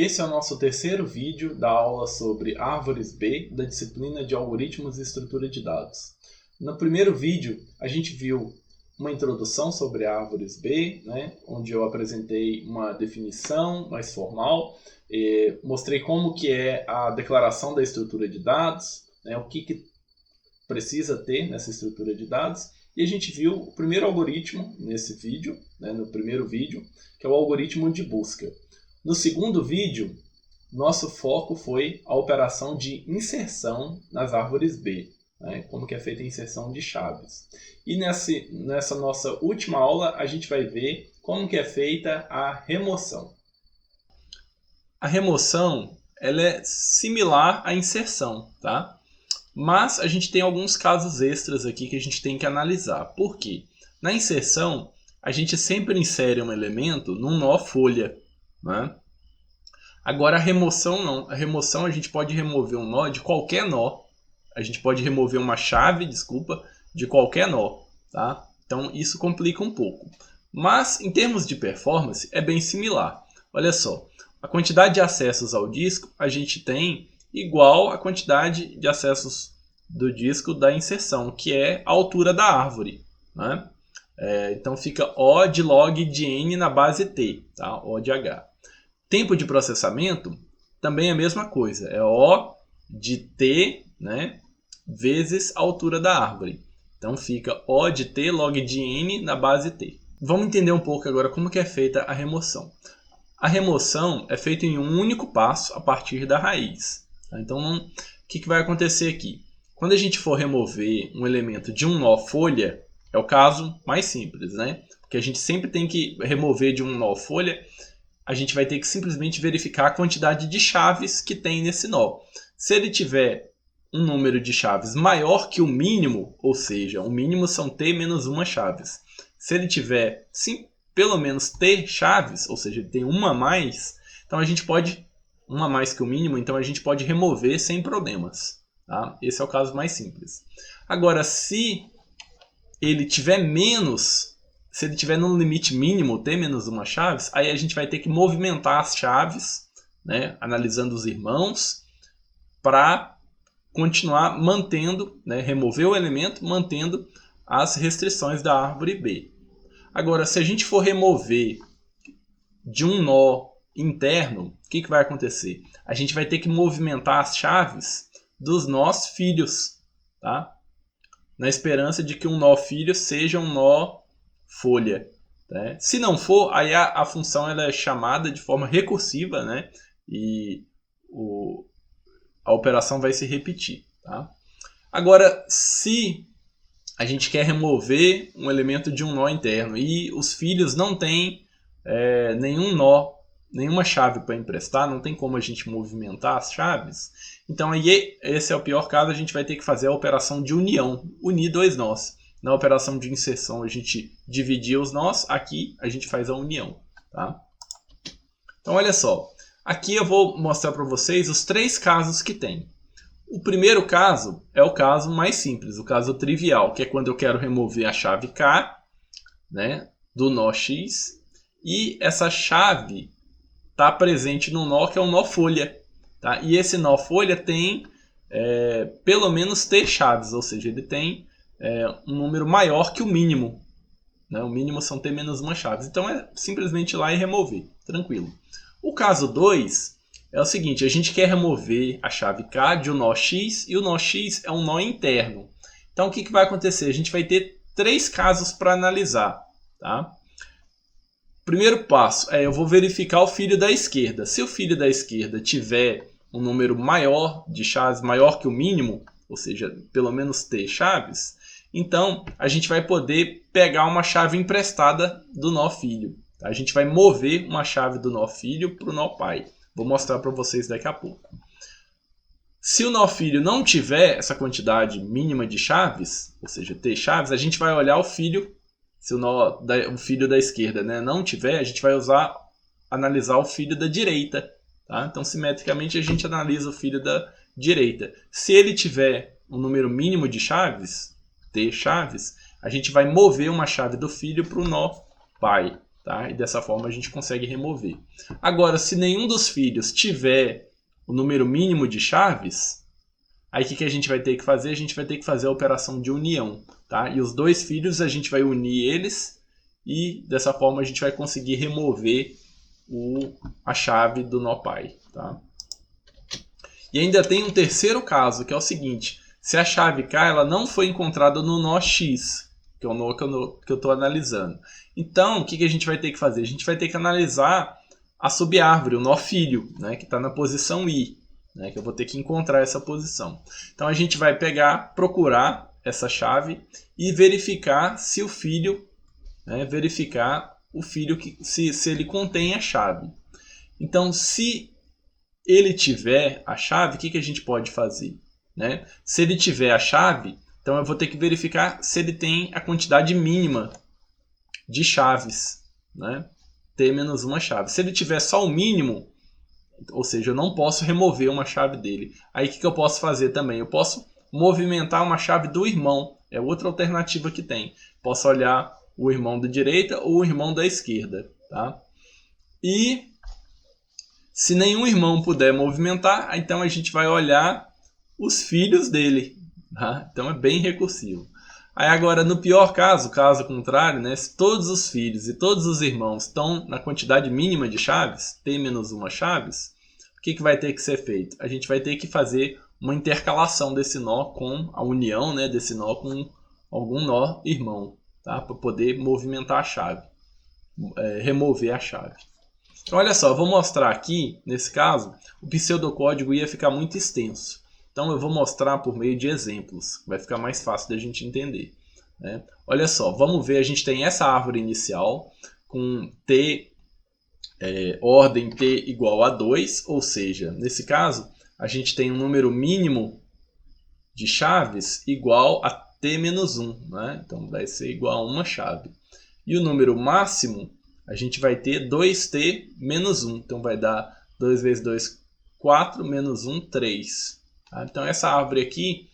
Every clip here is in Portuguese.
Esse é o nosso terceiro vídeo da aula sobre árvores B da disciplina de Algoritmos e Estrutura de Dados. No primeiro vídeo, a gente viu uma introdução sobre árvores B, onde eu apresentei uma definição mais formal, mostrei como que é a declaração da estrutura de dados, o que precisa ter nessa estrutura de dados, e a gente viu o primeiro algoritmo nesse vídeo, no primeiro vídeo, que é o algoritmo de busca. No segundo vídeo, nosso foco foi a operação de inserção nas árvores B, como que é feita a inserção de chaves. E nessa nossa última aula, a gente vai ver como que é feita a remoção. A remoção ela é similar à inserção, tá? Mas a gente tem alguns casos extras aqui que a gente tem que analisar. Por quê? Na inserção, a gente sempre insere um elemento num nó folha. Agora a remoção não. A remoção a gente pode remover um nó de qualquer nó. A gente pode remover uma chave, de qualquer nó. Tá? Então isso complica um pouco. Mas em termos de performance é bem similar. Olha só, a quantidade de acessos ao disco a gente tem igual à quantidade de acessos do disco da inserção, que é a altura da árvore. Então fica O de log de N na base T, tá? O de H. Tempo de processamento também é a mesma coisa, é O de T, vezes a altura da árvore. Então fica O de T log de N na base T. Vamos entender um pouco agora como que é feita a remoção. A remoção é feita em um único passo a partir da raiz. Então o que vai acontecer aqui? Quando a gente for remover um elemento de um nó folha, é o caso mais simples, Porque a gente sempre tem que remover de um nó folha, a gente vai ter que simplesmente verificar a quantidade de chaves que tem nesse nó. Se ele tiver um número de chaves maior que o mínimo, ou seja, o mínimo são T menos uma chaves. Se ele tiver pelo menos T chaves, ou seja, ele tem uma a mais, então a gente pode, uma a mais que o mínimo, então a gente pode remover sem problemas. Tá? Esse é o caso mais simples. Agora, se ele tiver menos, se ele tiver no limite mínimo, T menos uma chaves, aí a gente vai ter que movimentar as chaves, analisando os irmãos, para continuar mantendo, remover o elemento, mantendo as restrições da árvore B. Agora, se a gente for remover de um nó interno, o que vai acontecer? A gente vai ter que movimentar as chaves dos nós filhos, tá? Na esperança de que um nó filho seja um nó folha. Se não for, aí a função ela é chamada de forma recursiva, e a operação vai se repetir. Tá? Agora, se a gente quer remover um elemento de um nó interno e os filhos não têm nenhum nó, nenhuma chave para emprestar, não tem como a gente movimentar as chaves, então aí esse é o pior caso, a gente vai ter que fazer a operação de união, unir dois nós. Na operação de inserção a gente dividir os nós, aqui a gente faz a união. Tá? Então olha só, aqui eu vou mostrar para vocês os três casos que tem. O primeiro caso é o caso mais simples, o caso trivial, que é quando eu quero remover a chave K, do nó X, e essa chave está presente no nó que é um nó folha. Tá? E esse nó folha tem pelo menos T chaves, ou seja, ele tem um número maior que o mínimo. O mínimo são T menos uma chaves. Então é simplesmente ir lá e remover, tranquilo. O caso 2 é o seguinte, a gente quer remover a chave K de um nó X e o nó X é um nó interno. Então o que vai acontecer? A gente vai ter três casos para analisar. Tá? Primeiro passo eu vou verificar o filho da esquerda. Se o filho da esquerda tiver um número maior de chaves, maior que o mínimo, ou seja, pelo menos T chaves, então a gente vai poder pegar uma chave emprestada do nó filho. Tá? A gente vai mover uma chave do nó filho para o nó pai. Vou mostrar para vocês daqui a pouco. Se o nó filho não tiver essa quantidade mínima de chaves, ou seja, T chaves, a gente vai olhar o filho. Se o filho da esquerda não tiver, a gente vai analisar o filho da direita. Tá? Então, simetricamente, a gente analisa o filho da direita. Se ele tiver um número mínimo de chaves, T chaves, a gente vai mover uma chave do filho para o nó pai. tá? E dessa forma a gente consegue remover. Agora, se nenhum dos filhos tiver o número mínimo de chaves, aí o que a gente vai ter que fazer? A gente vai ter que fazer a operação de união, tá? E os dois filhos a gente vai unir eles e dessa forma a gente vai conseguir remover a chave do nó pai, tá? E ainda tem um terceiro caso, que é o seguinte: se a chave K ela não foi encontrada no nó X, que é o nó que eu estou analisando. Então, o que a gente vai ter que fazer? A gente vai ter que analisar a subárvore, o nó filho, né, que está na posição I, né, que eu vou ter que encontrar essa posição. Então, a gente vai procurar essa chave e verificar se o filho, né, se ele contém a chave. Então, se ele tiver a chave, o que a gente pode fazer? Né? Se ele tiver a chave, então eu vou ter que verificar se ele tem a quantidade mínima de chaves, né? T menos uma chave. Se ele tiver só o mínimo, ou seja, eu não posso remover uma chave dele. Aí o que eu posso fazer também? Eu posso movimentar uma chave do irmão. É outra alternativa que tem. Posso olhar o irmão da direita ou o irmão da esquerda. Tá? E se nenhum irmão puder movimentar, então a gente vai olhar os filhos dele. Tá? Então é bem recursivo. Aí agora, no pior caso contrário, né, se todos os filhos e todos os irmãos estão na quantidade mínima de chaves, T menos uma chaves, o que vai ter que ser feito? A gente vai ter que fazer uma intercalação desse nó com a união, né, desse nó com algum nó irmão, tá? Para poder movimentar a chave, remover a chave. Então, olha só, eu vou mostrar aqui, nesse caso, o pseudocódigo ia ficar muito extenso. Então eu vou mostrar por meio de exemplos, vai ficar mais fácil da gente entender. Né? Olha só, vamos ver, a gente tem essa árvore inicial com T, ordem T igual a 2, ou seja, nesse caso, a gente tem um número mínimo de chaves igual a T menos 1. Né? Então vai ser igual a uma chave. E o número máximo, a gente vai ter 2T menos 1. Então vai dar 2 vezes 2, 4, menos 1, 3. Então essa árvore aqui,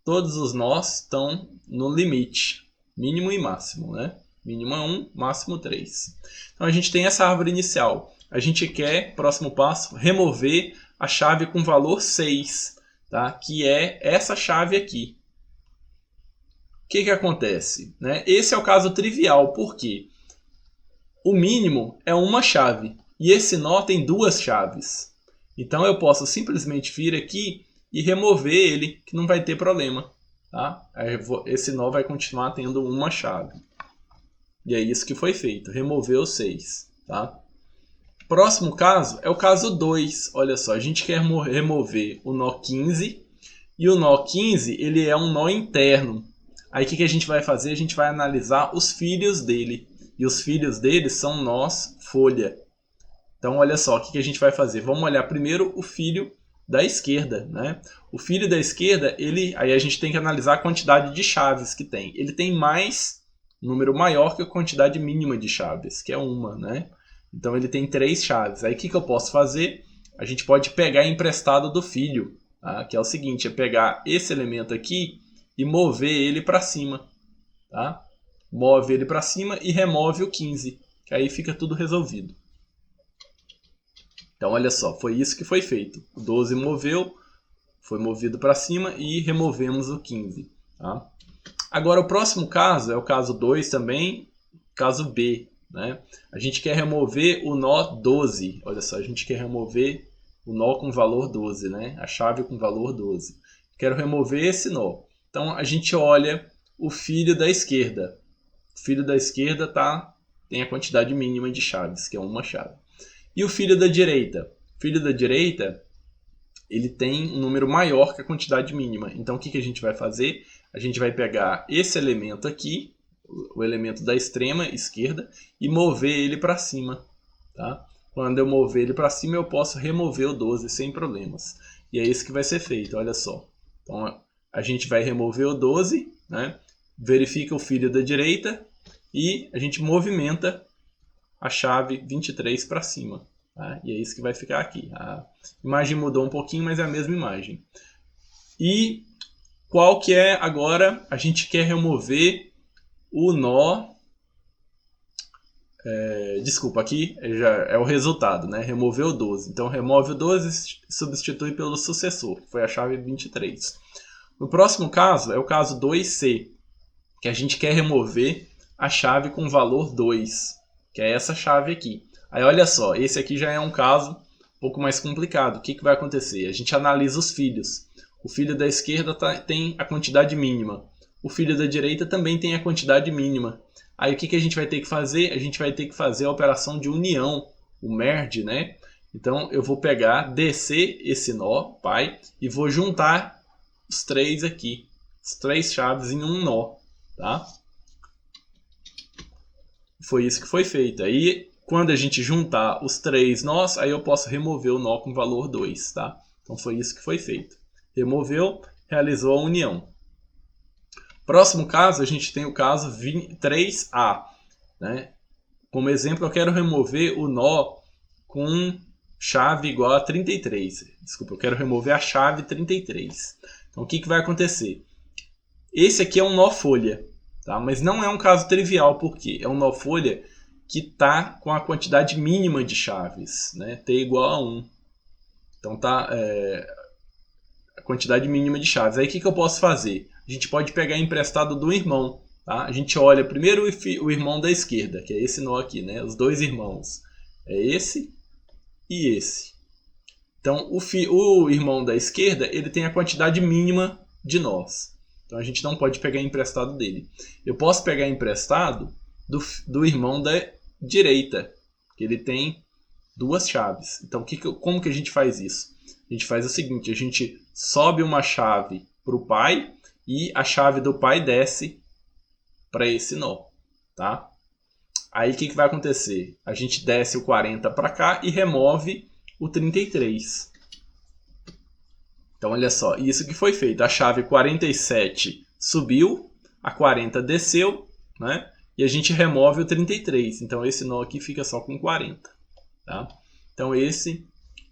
todos os nós estão no limite, mínimo e máximo, né? Mínimo é 1, máximo 3. Então a gente tem essa árvore inicial. A gente quer, próximo passo, remover a chave com valor 6, tá? Que é essa chave aqui. O que acontece? Né? Esse é o caso trivial, porque o mínimo é uma chave e esse nó tem duas chaves. Então eu posso simplesmente vir aqui e remover ele, que não vai ter problema. Tá? Esse nó vai continuar tendo uma chave. E é isso que foi feito, removeu 6. Tá? Próximo caso é o caso 2. Olha só, a gente quer remover o nó 15. E o nó 15 ele é um nó interno. Aí o que a gente vai fazer? A gente vai analisar os filhos dele. E os filhos dele são nós folha. Então olha só, o que a gente vai fazer? Vamos olhar primeiro o filho da esquerda, né? O filho da esquerda, aí a gente tem que analisar a quantidade de chaves que tem. Ele tem um número maior que a quantidade mínima de chaves, que é uma, né? Então ele tem 3 chaves. Aí o que eu posso fazer? A gente pode pegar emprestado do filho, tá? Que é o seguinte, é pegar esse elemento aqui e mover ele para cima, tá? Move ele para cima e remove o 15, que aí fica tudo resolvido. Então, olha só, foi isso que foi feito. O 12 foi movido para cima e removemos o 15. Tá? Agora, o próximo caso é o caso 2 também, caso B. Né? A gente quer remover o nó 12. Olha só, a gente quer remover o nó com valor 12, né? A chave com valor 12. Quero remover esse nó. Então, a gente olha o filho da esquerda. O filho da esquerda tem a quantidade mínima de chaves, que é uma chave. E o filho da direita? O filho da direita, ele tem um número maior que a quantidade mínima. Então, o que a gente vai fazer? A gente vai pegar esse elemento aqui, o elemento da extrema esquerda, e mover ele para cima. Tá? Quando eu mover ele para cima, eu posso remover o 12 sem problemas. E é isso que vai ser feito, olha só. Então, a gente vai remover o 12, né? Verifica o filho da direita e a gente movimenta a chave 23 para cima. Tá? E é isso que vai ficar aqui. A imagem mudou um pouquinho, mas é a mesma imagem. E qual que é agora? A gente quer remover o nó Desculpa, aqui já é o resultado, né? Removeu o 12. Então remove o 12 e substitui pelo sucessor, que foi a chave 23. No próximo caso é o caso 2C, que a gente quer remover a chave com valor 2, que é essa chave aqui. Aí olha só, esse aqui já é um caso um pouco mais complicado. O que vai acontecer? A gente analisa os filhos. O filho da esquerda tem a quantidade mínima. O filho da direita também tem a quantidade mínima. Aí o que a gente vai ter que fazer? A gente vai ter que fazer a operação de união, o merge, né? Então eu vou pegar, descer esse nó, pai, e vou juntar os três aqui, as três chaves em um nó, tá? Foi isso que foi feito. Aí quando a gente juntar os três nós, aí eu posso remover o nó com valor 2, tá? Então foi isso que foi feito. Removeu, realizou a união. Próximo caso, a gente tem o caso 3A, né? Como exemplo, eu quero remover o nó com chave igual a 33. Desculpa, eu quero remover a chave 33. Então, o que vai acontecer? Esse aqui é um nó folha, tá? Mas não é um caso trivial, porque é um nó folha que está com a quantidade mínima de chaves, né? T igual a 1. Então, tá a quantidade mínima de chaves. Aí, o que eu posso fazer? A gente pode pegar emprestado do irmão, tá? A gente olha primeiro o irmão da esquerda, que é esse nó aqui, né? Os dois irmãos. É esse e esse. Então, o irmão da esquerda, ele tem a quantidade mínima de nós. Então, a gente não pode pegar emprestado dele. Eu posso pegar emprestado do irmão da direita, que ele tem duas chaves. Então, como que a gente faz isso? A gente faz o seguinte, a gente sobe uma chave para o pai e a chave do pai desce para esse nó, tá? Aí o que vai acontecer? A gente desce o 40 para cá e remove o 33. Então olha só, isso que foi feito. A chave 47 subiu, a 40 desceu, né? E a gente remove o 33. Então esse nó aqui fica só com 40, tá? Então esse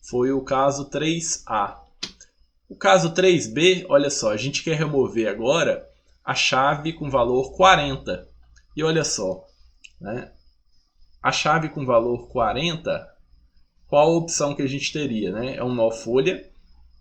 foi o caso 3A. O caso 3B, olha só, a gente quer remover agora a chave com valor 40. E olha só, né? A chave com valor 40, qual a opção que a gente teria? Né? É um nó folha,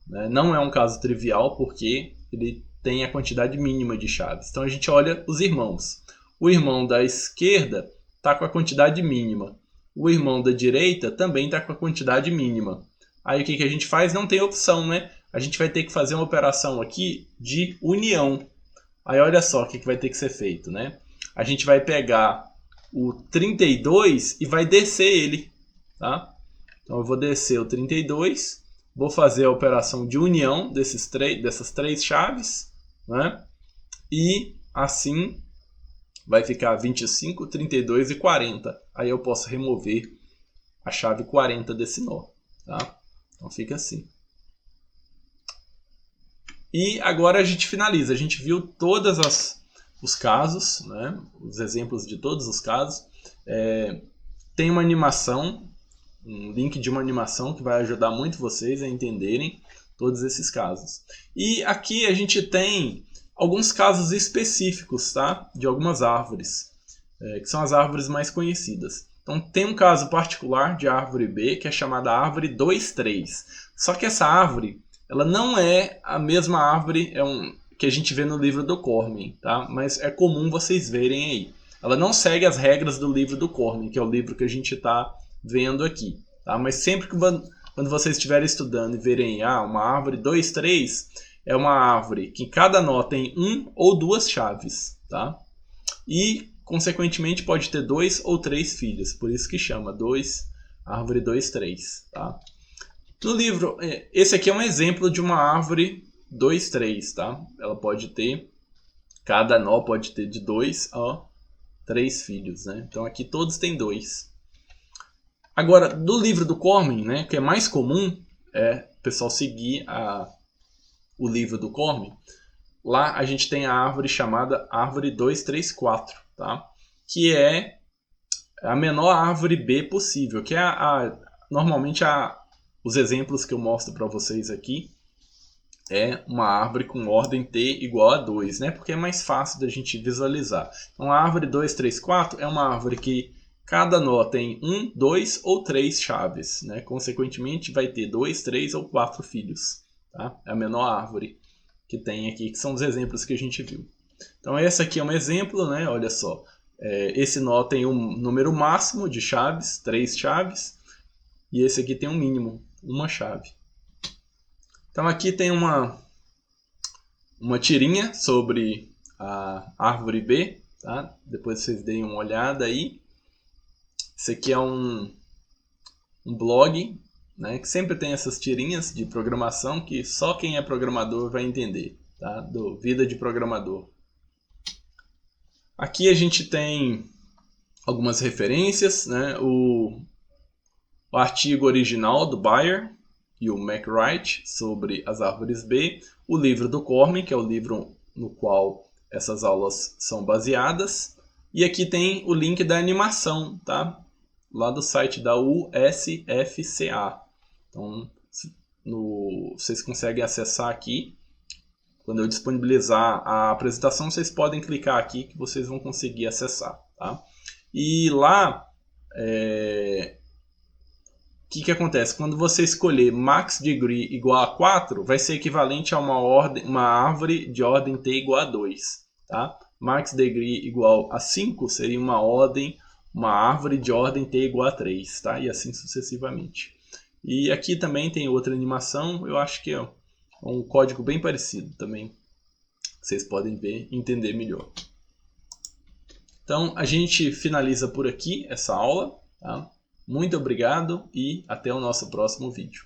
né? Não é um caso trivial porque ele tem a quantidade mínima de chaves. Então a gente olha os irmãos. O irmão da esquerda está com a quantidade mínima. O irmão da direita também está com a quantidade mínima. Aí o que a gente faz? Não tem opção, né? A gente vai ter que fazer uma operação aqui de união. Aí olha só o que vai ter que ser feito, né? A gente vai pegar o 32 e vai descer ele, tá? Então eu vou descer o 32, vou fazer a operação de união dessas três chaves, né? E assim vai ficar 25, 32 e 40. Aí eu posso remover a chave 40 desse nó, tá? Então fica assim. E agora a gente finaliza. A gente viu todos os casos, né? Os exemplos de todos os casos. Tem uma animação, um link de uma animação que vai ajudar muito vocês a entenderem todos esses casos. E aqui a gente tem alguns casos específicos, tá? De algumas árvores, que são as árvores mais conhecidas. Então tem um caso particular de árvore B, que é chamada árvore 2,3. Só que essa árvore, ela não é a mesma árvore que a gente vê no livro do Cormen, tá? Mas é comum vocês verem aí. Ela não segue as regras do livro do Cormen, que é o livro que a gente está vendo aqui, tá? Mas sempre que quando vocês estiverem estudando e verem uma árvore 2,3, é uma árvore que cada nó tem um ou duas chaves, tá? E, consequentemente, pode ter 2 ou 3 filhos, por isso que chama árvore 2,3, tá? No livro, esse aqui é um exemplo de uma árvore 2,3, tá? Ela pode ter, cada nó pode ter de 2 a 3 filhos, né? Então aqui todos têm 2. Agora, do livro do Cormen, né, que é mais comum, o pessoal seguir o livro do Cormen, lá a gente tem a árvore chamada árvore 234, tá? Que é a menor árvore B possível, que é normalmente os exemplos que eu mostro para vocês aqui é uma árvore com ordem T igual a 2, né? Porque é mais fácil da gente visualizar. Então a árvore 234 é uma árvore que cada nó tem 1, 2 ou 3 chaves, né? Consequentemente, vai ter 2, 3 ou 4 filhos. Tá? É a menor árvore que tem aqui, que são os exemplos que a gente viu. Então, esse aqui é um exemplo, né? Olha só. Esse nó tem um número máximo de chaves, 3 chaves, e esse aqui tem um mínimo, uma chave. Então, aqui tem uma tirinha sobre a árvore B, tá? Depois vocês deem uma olhada aí. Esse aqui é um blog, né, que sempre tem essas tirinhas de programação que só quem é programador vai entender, tá? Do Vida de Programador. Aqui a gente tem algumas referências, né? O artigo original do Bayer e o McWright sobre as árvores B, o livro do Cormen, que é o livro no qual essas aulas são baseadas, e aqui tem o link da animação, tá? Lá do site da USFCA. Então, vocês conseguem acessar aqui. Quando eu disponibilizar a apresentação, vocês podem clicar aqui que vocês vão conseguir acessar. Tá? E lá, o que acontece? Quando você escolher max degree igual a 4, vai ser equivalente a uma árvore de ordem t igual a 2. Tá? Max degree igual a 5 seria uma árvore de ordem t igual a 3. Tá? E assim sucessivamente. E aqui também tem outra animação, eu acho que é um código bem parecido também. Vocês podem ver e entender melhor. Então, a gente finaliza por aqui essa aula. Tá? Muito obrigado e até o nosso próximo vídeo.